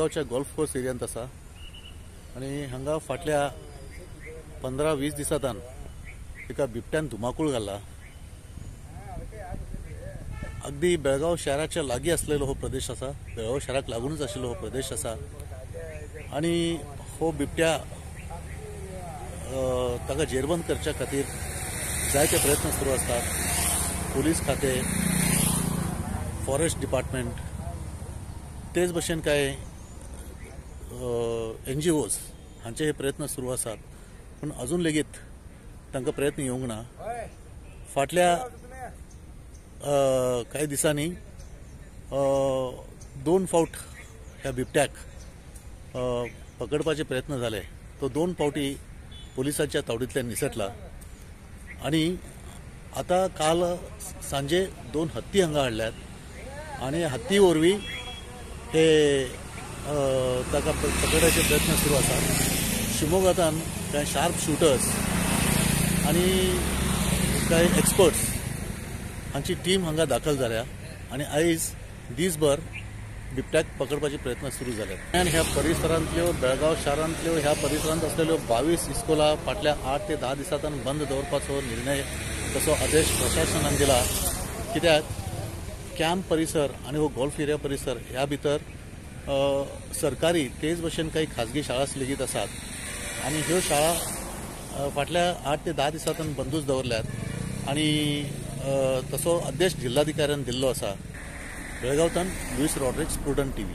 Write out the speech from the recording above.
बेळगावच्या golf course एरियांत आसा आणि हांगा फाटल्या 15-20 दिसांतल्यान एका बिबट्यान धुमाकूळ घाला। अगदी बेळगाव शहराच्या लागीं असलेलो हो प्रदेश आसा, बेळगाव शहराक लागूनच आशिल्लो हो प्रदेश आसा आणि हो बिबट्या ताका जेरबंद करच्या खातीर जायते प्रयत्न सुरू असतात। पोलीस खाते, फॉरेस्ट डिपार्टमेंट, तेच भशेन काय NGOs हांचे हे प्रयत्न सुरू असतात, पण अजून लेगीत तांकां प्रयत्न येवंक ना। फाटल्या काही दिसांनी 2 फावट ह्या बिबट्याक पकडपाचे प्रयत्न झाले। तो 2 फावटी पोलिसांच्या तावडींतल्यान निसटला आणि आता काल सांजे 2 हत्ती हांगा हाडल्यात आणि हत्ती वरवीं हे ताका पकडपाचे प्रयत्न सुरू आसात। शिमोगांतान कांय शार्प शूटर्स आणि कांय एक्सपर्ट्स हांची टीम हांगा दाखल जाल्या आणि आयज दीसभर बिबट्याक पकडपाचे प्रयत्न सुरू जाल्यात। आणि ह्या परिसरांतल्यो बेळगाव शारांतल्यो ह्या परिसरांत असलेल्यो 22 इस्कोला फाटल्या 8 ते 10 दिसांतल्यान बंद दवरपाचो निर्णय तसो आदेश प्रशासनान दिला। कित्याक कॅम्प परिसर आणि हो गोल्फ एरिया परिसर ह्या भितर सरकारी तेच भशेन काही खाजगी शाळा लेगीत आसात आणि ह्यो शाळा फाटल्या 8 ते 10 दिसांतल्यान बंदूच दवरल्यात आणि तसो आदेश जिल्हाधिकाऱ्यान दिल्लो आसा। बेळगांवच्यान लुईस रॉड्रिक्स, प्रुडंट TV।